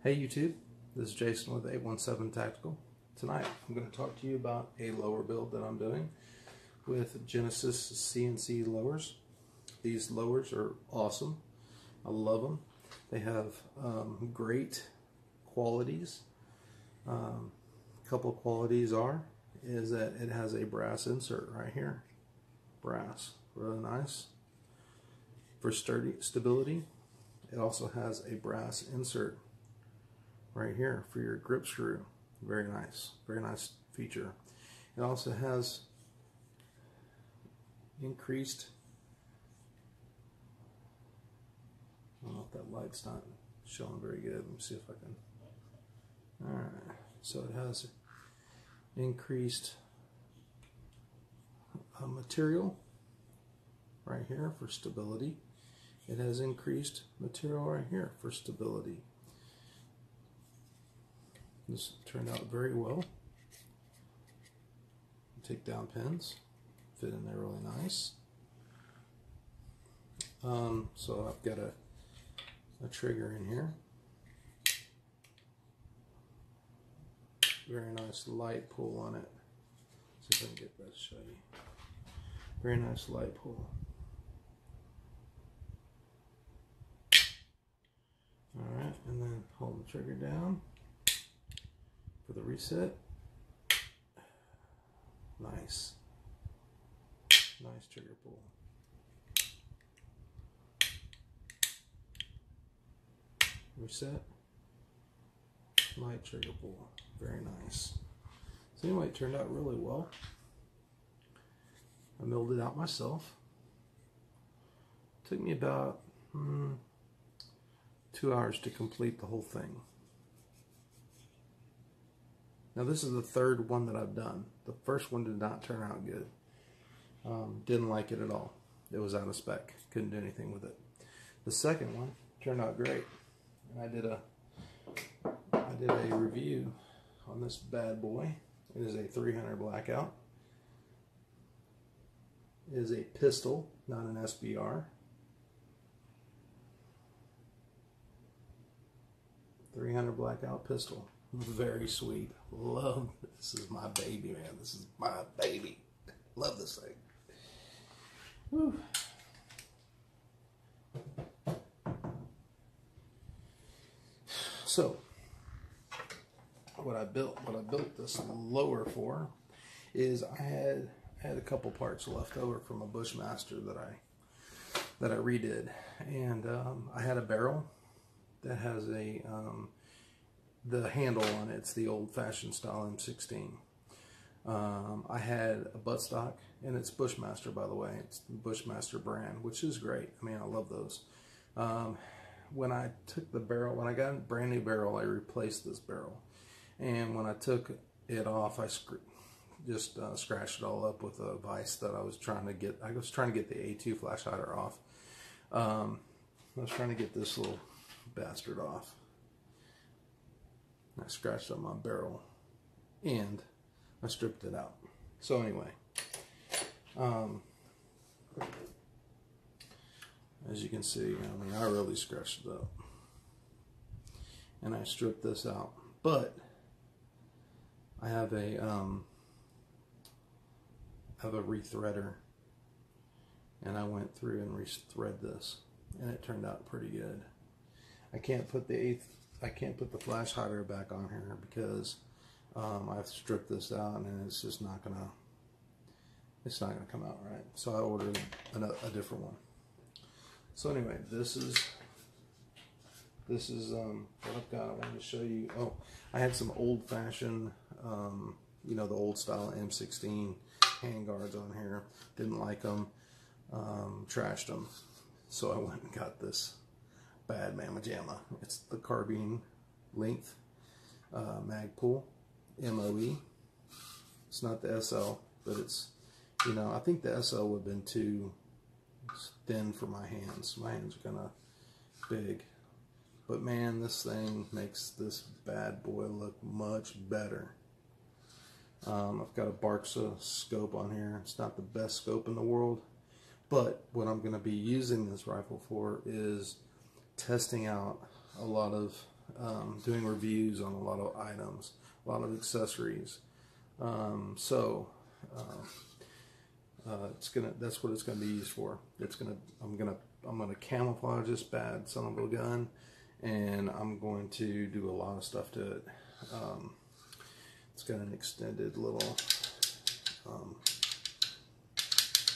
Hey YouTube, this is Jason with 817 Tactical. Tonight I'm going to talk to you about a lower build that I'm doing with Genesis CNC lowers. These lowers are awesome. I love them. They have great qualities. Couple of qualities is that it has a brass insert right here. Brass, really nice. For stability, it also has a brass insert right here for your grip screw. Very nice feature. It also has increased, I don't know if that light's not showing very good. Let me see if I can. Alright, so it has increased material right here for stability. It has increased material right here for stability. This turned out very well. Take down pins, fit in there really nice. So I've got a trigger in here. Very nice light pull on it. See if I can get that to show you. Very nice light pull. Alright, and then hold the trigger down for the reset. Nice trigger pull. Reset. Light trigger pull. Very nice. So anyway, it turned out really well. I milled it out myself. Took me about 2 hours to complete the whole thing. Now this is the third one that I've done. The first one did not turn out good. Didn't like it at all. It was out of spec. Couldn't do anything with it. The second one turned out great. And I did a review on this bad boy. It is a 300 blackout. It is a pistol, not an SBR. 300 blackout pistol. Very sweet. Love, this is my baby, man. This is my baby. Love this thing. Whew. So, what I built this lower for is I had a couple parts left over from a Bushmaster that I redid, and I had a barrel that has the handle on it. It's the old-fashioned style M16. I had a buttstock, and it's Bushmaster, by the way. It's the Bushmaster brand, which is great. I mean, I love those. When I took the barrel, when I got a brand new barrel, I replaced this barrel. And when I took it off, I just scratched it all up with a vise that I was trying to get. I was trying to get the A2 flash hider off. I was trying to get this little bastard off. I scratched up my barrel and I stripped it out. So anyway, as you can see, I mean, I really scratched it up, and I stripped this out. But I have a rethreader, and I went through and rethread this, and it turned out pretty good. I can't put the flash hider back on here because I've stripped this out, and it's just not gonna come out right. So I ordered a different one. So anyway, this is what I've got. I wanted to show you. Oh, I had some old-fashioned, you know, the old style M16 handguards on here. Didn't like them. Trashed them. So I went and got this bad mamma jamma. It's the carbine length Magpul MOE. It's not the SL, but it's, you know, I think the SL would have been too thin for my hands. My hands are kind of big. But man, this thing makes this bad boy look much better. I've got a Barxa scope on here. It's not the best scope in the world, but what I'm going to be using this rifle for is testing out a lot of doing reviews on a lot of items, a lot of accessories. That's what it's gonna be used for. I'm gonna camouflage this bad son of a gun, and I'm going to do a lot of stuff to it. It's got an extended little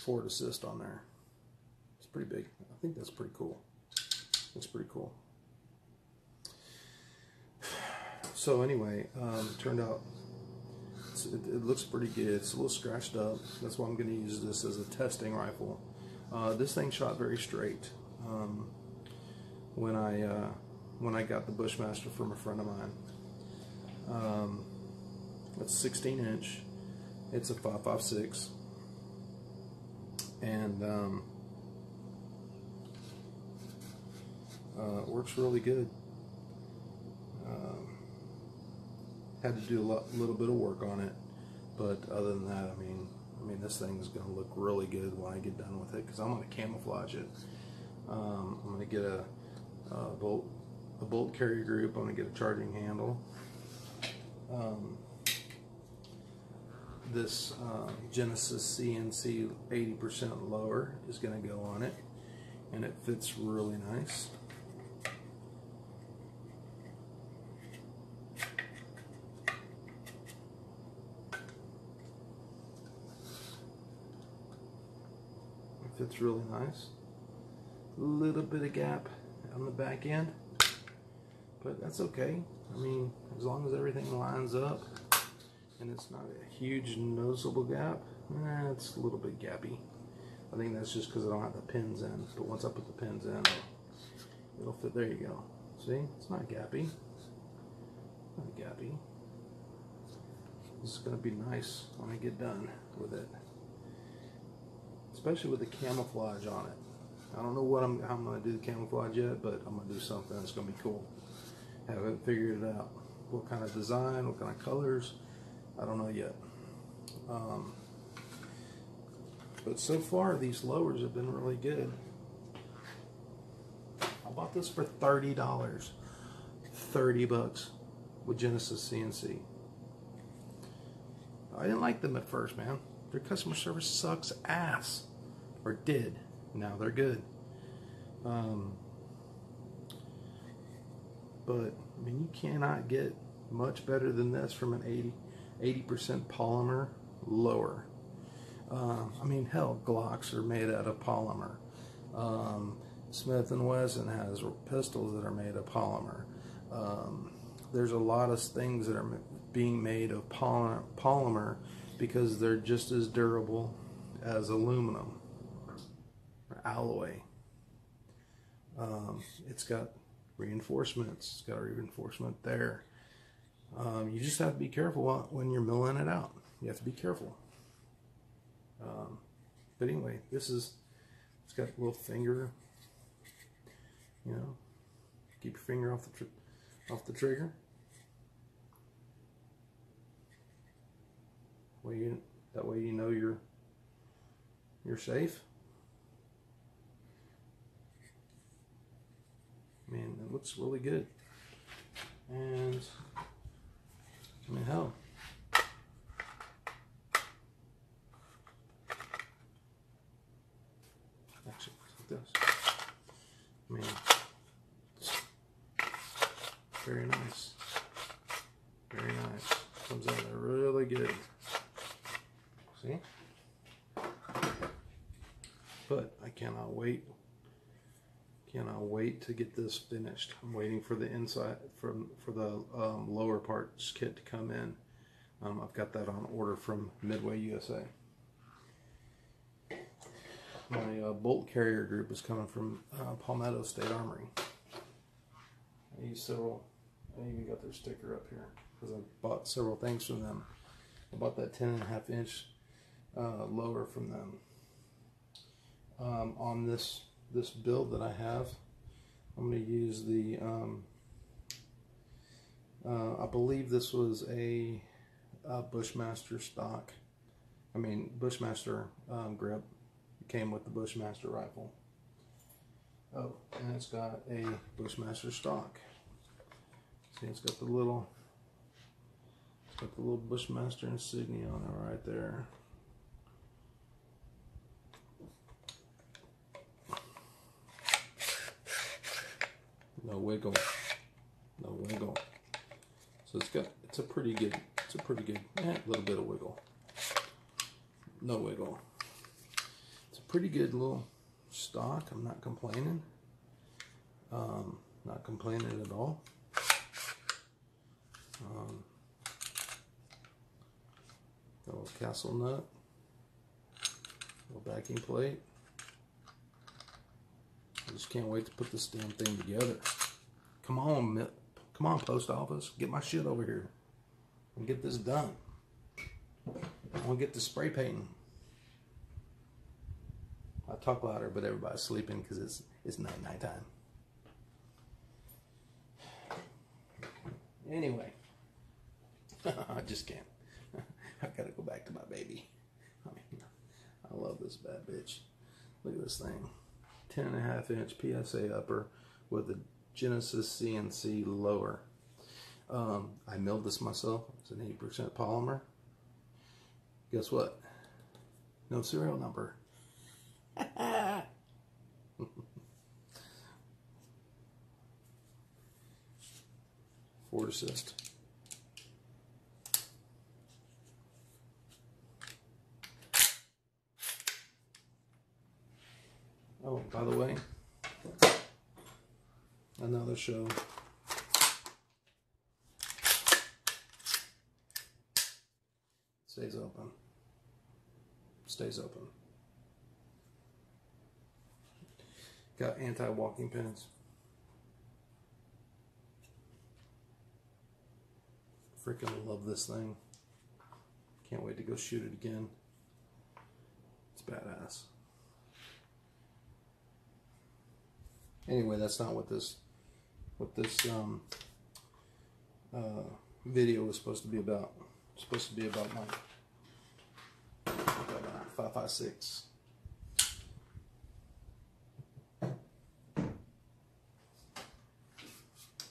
forward assist on there. It's pretty big. I think that's pretty cool. It's pretty cool. So anyway, turned out it looks pretty good. It's a little scratched up. That's why I'm going to use this as a testing rifle. This thing shot very straight. When I got the Bushmaster from a friend of mine. It's 16 inch. It's a 5.56, and it works really good. Had to do a little bit of work on it, but other than that, I mean, this thing's gonna look really good when I get done with it, because I'm gonna camouflage it. I'm gonna get a bolt carrier group. I'm gonna get a charging handle. This Genesis CNC 80% lower is going to go on it, and it fits really nice. It fits really nice. A little bit of gap on the back end, but that's okay. I mean, as long as everything lines up and it's not a huge noticeable gap. It's a little bit gappy. I think that's just because I don't have the pins in, but once I put the pins in, it'll fit. There you go. See, it's not gappy. Not gappy. This is going to be nice when I get done with it, especially with the camouflage on it. I don't know how I'm going to do the camouflage yet, but I'm going to do something that's going to be cool. Haven't figured it out. What kind of design, what kind of colors, I don't know yet. But so far, these lowers have been really good. I bought this for $30. 30 bucks with Genesis CNC. I didn't like them at first, man. Their customer service sucks ass. Or did. Now they're good. But, I mean, you cannot get much better than this from an 80% polymer lower. I mean, hell, Glocks are made out of polymer. Smith & Wesson has pistols that are made of polymer. There's a lot of things that are being made of polymer because they're just as durable as aluminum or alloy. It's got reinforcements. It's got a reinforcement there. You just have to be careful when you're milling it out. You have to be careful. But anyway, it's got a little finger, you know, keep your finger off the trigger. That way you know you're safe. Man, it looks really good. And I mean, hell, actually, like this. I mean, very nice. Very nice. Comes out really good. See? But I cannot wait. Cannot wait to get this finished. I'm waiting for the inside for the lower parts kit to come in. I've got that on order from Midway USA. My bolt carrier group is coming from Palmetto State Armory. I use several. I even got their sticker up here because I bought several things from them. I bought that 10.5 inch lower from them. On this build that I have, I'm going to use the I believe this was a Bushmaster stock. I mean, Bushmaster grip. It came with the Bushmaster rifle. Oh, and it's got a Bushmaster stock. See, it's got the little Bushmaster insignia on it right there. No wiggle. No wiggle. So it's a pretty good, little bit of wiggle. No wiggle. It's a pretty good little stock. I'm not complaining. Not complaining at all. Got a little castle nut. Little backing plate. I just can't wait to put this damn thing together. Come on, post office, get my shit over here and get this done. I want to get the spray painting. I talk louder, but everybody's sleeping because it's nighttime. Anyway, I just can't. I've got to go back to my baby. I mean, I love this bad bitch. Look at this thing. 10.5 inch PSA upper with a Genesis CNC lower. I milled this myself. It's an 80% polymer. Guess what? No serial number. Forward assist. Oh, by the way, another show. Stays open. Stays open. Got anti-walking pins. Freaking love this thing. Can't wait to go shoot it again. It's badass. Anyway, that's not what this video was supposed to be about. It's supposed to be about my 5.56.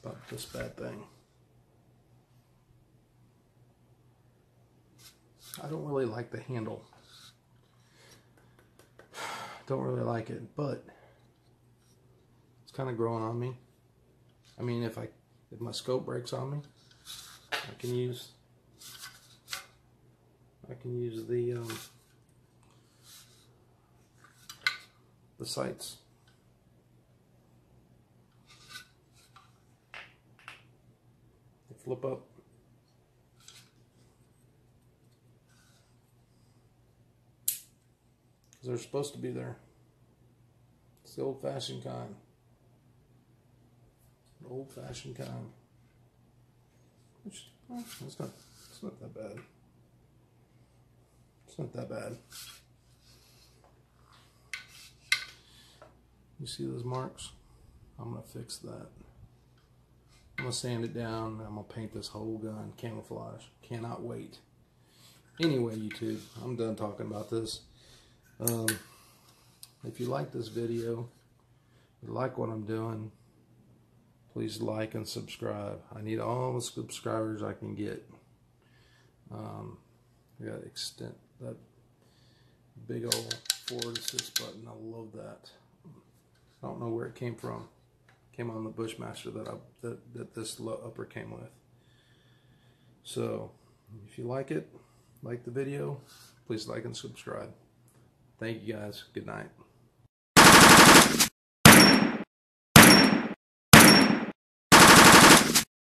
About this bad thing. I don't really like the handle. Don't really like it, but it's kind of growing on me. I mean, if my scope breaks on me, I can use the sights. They flip up. Because they're supposed to be there. It's the old-fashioned kind. The old-fashioned kind. Which, well, it's not that bad. It's not that bad. You see those marks? I'm going to fix that. I'm going to sand it down. I'm going to paint this whole gun camouflage. Cannot wait. Anyway, YouTube, I'm done talking about this. If you like this video, you like what I'm doing, please like and subscribe. I need all the subscribers I can get. I got to extend that big old forward assist button. I love that. I don't know where it came from. It came on the Bushmaster that this upper came with. So if you like it, like the video, please like and subscribe. Thank you guys. Good night.